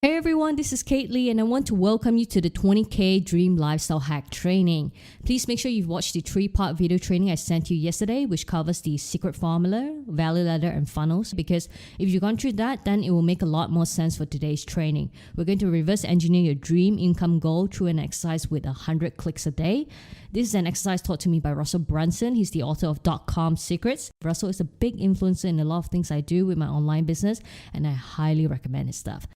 Hey everyone, this is Kate Lee, and I want to welcome you to the 20K Dream Lifestyle Hack Training. Please make sure you've watched the 3-part video training I sent you yesterday, which covers the secret formula, value ladder, and funnels. Because if you've gone through that, then it will make a lot more sense for today's training. We're going to reverse engineer your dream income goal through an exercise with 100 clicks a day. This is an exercise taught to me by Russell Brunson. He's the author of .com Secrets. Russell is a big influencer in a lot of things I do with my online business, and I highly recommend his stuff.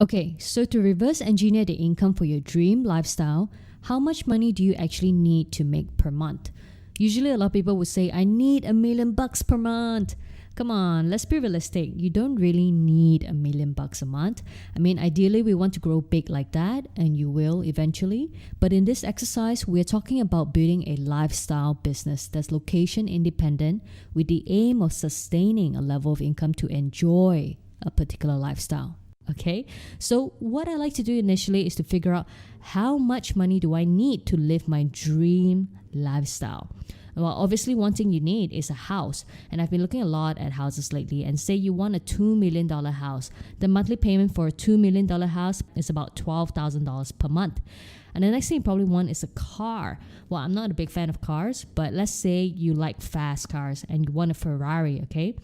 Okay, so to reverse engineer the income for your dream lifestyle, how much money do you actually need to make per month? Usually a lot of people would say, I need $1 million per month. Come on, let's be realistic. You don't really need $1 million a month. I mean, ideally we want to grow big like that, and you will eventually. But in this exercise, we're talking about building a lifestyle business that's location independent with the aim of sustaining a level of income to enjoy a particular lifestyle. Okay, so what I like to do initially is to figure out how much money do I need to live my dream lifestyle. Well, obviously one thing you need is a house, and I've been looking a lot at houses lately. And say you want a $2 million house, the monthly payment for a $2 million house is about $12,000 per month. And the next thing you probably want is a car. Well, I'm not a big fan of cars, but let's say you like fast cars and you want a Ferrari, okay?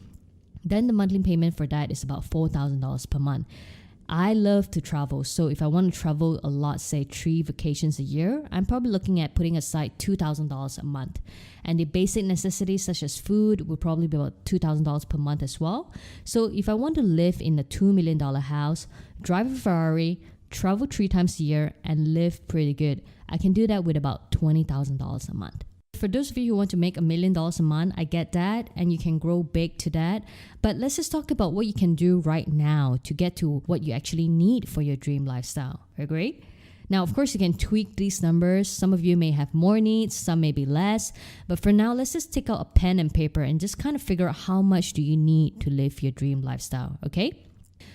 Then the monthly payment for that is about $4,000 per month. I love to travel, so if I want to travel a lot, say 3 vacations a year, I'm probably looking at putting aside $2,000 a month. And the basic necessities such as food would probably be about $2,000 per month as well. So if I want to live in a $2 million house, drive a Ferrari, travel 3 times a year, and live pretty good, I can do that with about $20,000 a month. For those of you who want to make $1 million a month, I get that, and you can grow big to that. But let's just talk about what you can do right now to get to what you actually need for your dream lifestyle. Agree? Now, of course, you can tweak these numbers. Some of you may have more needs, some may be less. But for now, let's just take out a pen and paper and just kind of figure out how much do you need to live your dream lifestyle, okay?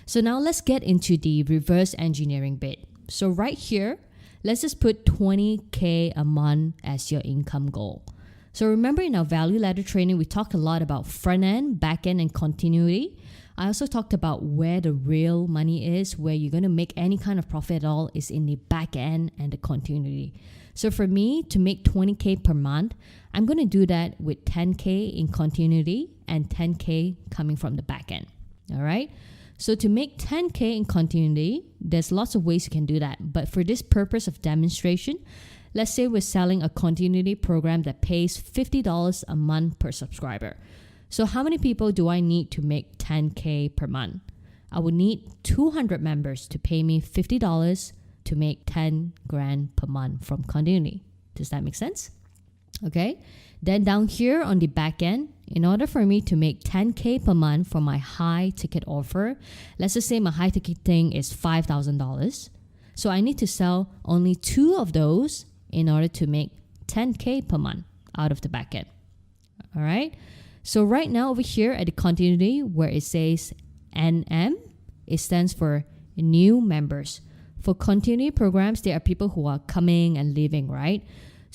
So now let's get into the reverse engineering bit. So right here, let's just put 20K a month as your income goal. So remember in our value ladder training, we talked a lot about front end, back end, and continuity. I also talked about where the real money is, where you're going to make any kind of profit at all is in the back end and the continuity. So for me to make 20K per month, I'm going to do that with 10K in continuity and 10K coming from the back end. All right. So to make 10K in continuity, there's lots of ways you can do that. But for this purpose of demonstration, let's say we're selling a continuity program that pays $50 a month per subscriber. So how many people do I need to make 10K per month? I would need 200 members to pay me $50 to make 10 grand per month from continuity. Does that make sense? Okay. Then down here on the back end, in order for me to make 10K per month for my high ticket offer, let's just say my high ticket thing is $5,000. So I need to sell only 2 of those in order to make 10K per month out of the back end. All right. So right now over here at the continuity where it says NM, it stands for new members. For continuity programs, there are people who are coming and leaving, right?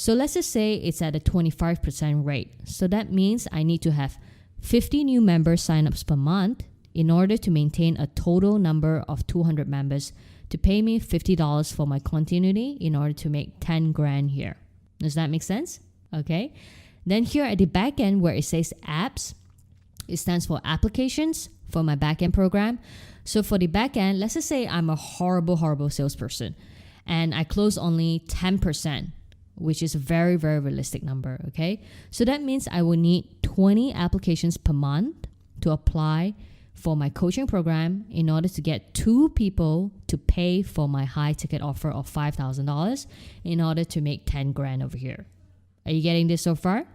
So let's just say it's at a 25% rate. So that means I need to have 50 new member signups per month in order to maintain a total number of 200 members to pay me $50 for my continuity in order to make 10 grand here. Does that make sense? Okay. Then here at the back end where it says apps, it stands for applications for my back end program. So for the back end, let's just say I'm a horrible salesperson and I close only 10%. Which is a very, very realistic number, okay? So that means I will need 20 applications per month to apply for my coaching program in order to get 2 people to pay for my high ticket offer of $5,000 in order to make 10 grand over here. Are you getting this so far?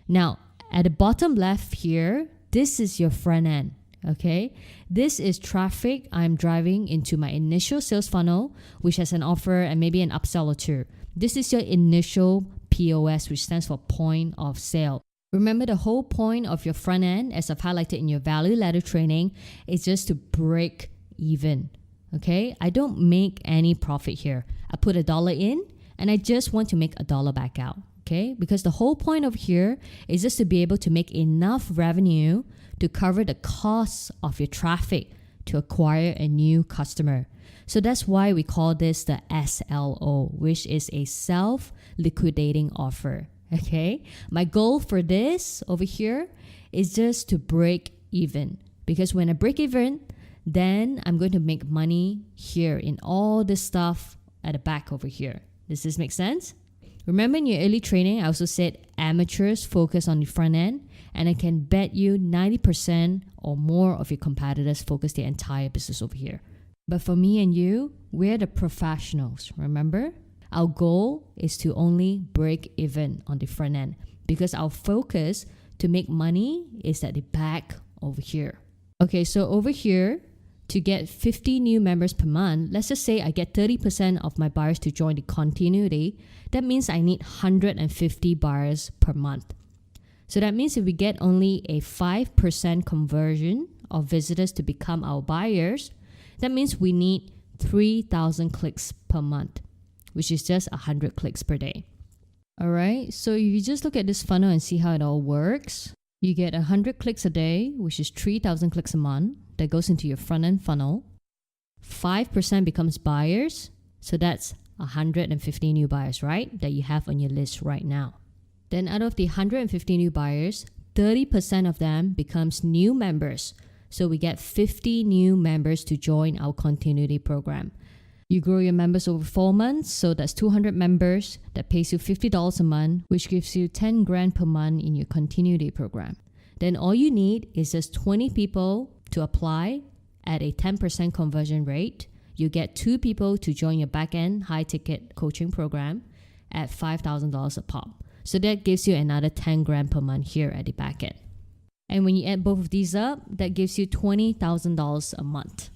Now, at the bottom left here, this is your front end, okay? This is traffic I'm driving into my initial sales funnel, which has an offer and maybe an upsell or 2. This is your initial POS, which stands for point of sale. Remember, the whole point of your front end, as I've highlighted in your value ladder training, is just to break even. Okay? I don't make any profit here. I put $1 in and I just want to make $1 back out. Okay? Because the whole point of here is just to be able to make enough revenue to cover the costs of your traffic to acquire a new customer. So that's why we call this the SLO, which is a self-liquidating offer. Okay, my goal for this over here is just to break even, because when I break even, then I'm going to make money here in all this stuff at the back over here. Does this make sense? Remember in your early training, I also said amateurs focus on the front end, and I can bet you 90% or more of your competitors focus their entire business over here. But for me and you, we're the professionals, remember? Our goal is to only break even on the front end, because our focus to make money is at the back over here. Okay, so over here, to get 50 new members per month, let's just say I get 30% of my buyers to join the continuity. That means I need 150 buyers per month. So that means if we get only a 5% conversion of visitors to become our buyers, that means we need 3,000 clicks per month, which is just 100 clicks per day. All right, so if you just look at this funnel and see how it all works, you get 100 clicks a day, which is 3,000 clicks a month. That goes into your front-end funnel. 5% becomes buyers, so that's 150 new buyers, right? That you have on your list right now. Then out of the 150 new buyers, 30% of them becomes new members. So we get 50 new members to join our continuity program. You grow your members over 4 months, so that's 200 members that pays you $50 a month, which gives you 10 grand per month in your continuity program. Then all you need is just 20 people to apply at a 10% conversion rate. You get 2 people to join your back-end high-ticket coaching program at $5,000 a pop. So that gives you another 10 grand per month here at the back-end. And when you add both of these up, that gives you $20,000 a month.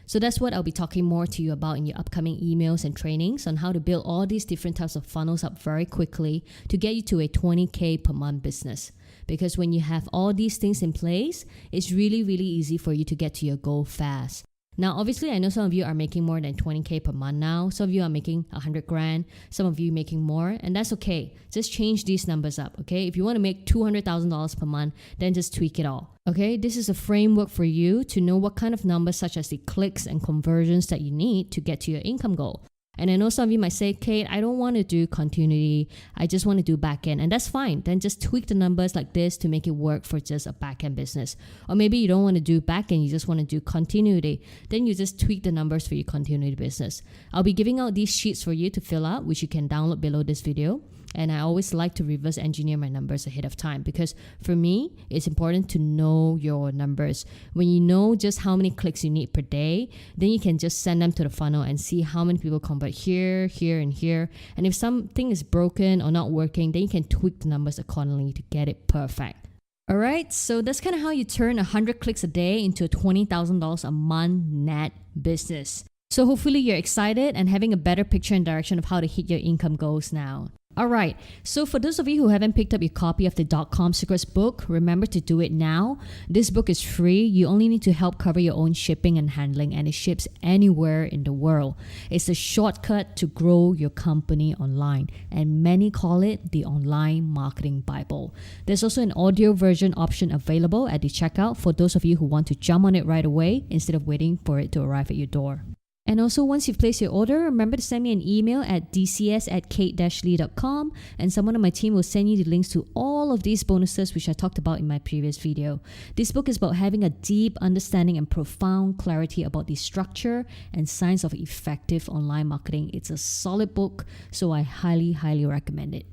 So that's what I'll be talking more to you about in your upcoming emails and trainings on how to build all these different types of funnels up very quickly to get you to a 20K per month business. Because when you have all these things in place, it's really, really easy for you to get to your goal fast. Now, obviously, I know some of you are making more than 20K per month now. Some of you are making 100 grand. Some of you making more, and that's okay. Just change these numbers up, okay? If you want to make $200,000 per month, then just tweak it all, okay? This is a framework for you to know what kind of numbers, such as the clicks and conversions that you need to get to your income goal. And I know some of you might say, Kate, I don't want to do continuity. I just want to do backend. And that's fine. Then just tweak the numbers like this to make it work for just a backend business. Or maybe you don't want to do backend. You just want to do continuity. Then you just tweak the numbers for your continuity business. I'll be giving out these sheets for you to fill out, which you can download below this video. And I always like to reverse engineer my numbers ahead of time, because for me, it's important to know your numbers. When you know just how many clicks you need per day, then you can just send them to the funnel and see how many people convert here, here, and here. And if something is broken or not working, then you can tweak the numbers accordingly to get it perfect. All right, so that's kind of how you turn 100 clicks a day into a $20,000 a month net business. So hopefully you're excited and having a better picture and direction of how to hit your income goals now. All right, so for those of you who haven't picked up your copy of the .com Secrets book, remember to do it now. This book is free. You only need to help cover your own shipping and handling, and it ships anywhere in the world. It's a shortcut to grow your company online, and many call it the Online Marketing Bible. There's also an audio version option available at the checkout for those of you who want to jump on it right away instead of waiting for it to arrive at your door. And also, once you've placed your order, remember to send me an email at dcs@kate-lee.com, and someone on my team will send you the links to all of these bonuses which I talked about in my previous video. This book is about having a deep understanding and profound clarity about the structure and science of effective online marketing. It's a solid book, so I highly, highly recommend it.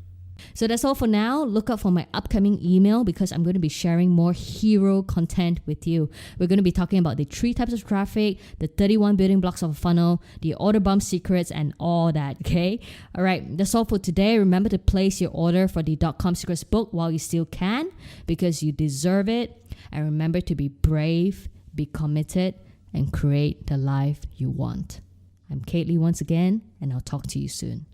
So that's all for now. Look out for my upcoming email, because I'm going to be sharing more hero content with you. We're going to be talking about the 3 types of traffic, the 31 building blocks of a funnel, the order bump secrets, and all that, okay? All right, that's all for today. Remember to place your order for the .com Secrets book while you still can, because you deserve it. And remember to be brave, be committed, and create the life you want. I'm Kate Lee once again, and I'll talk to you soon.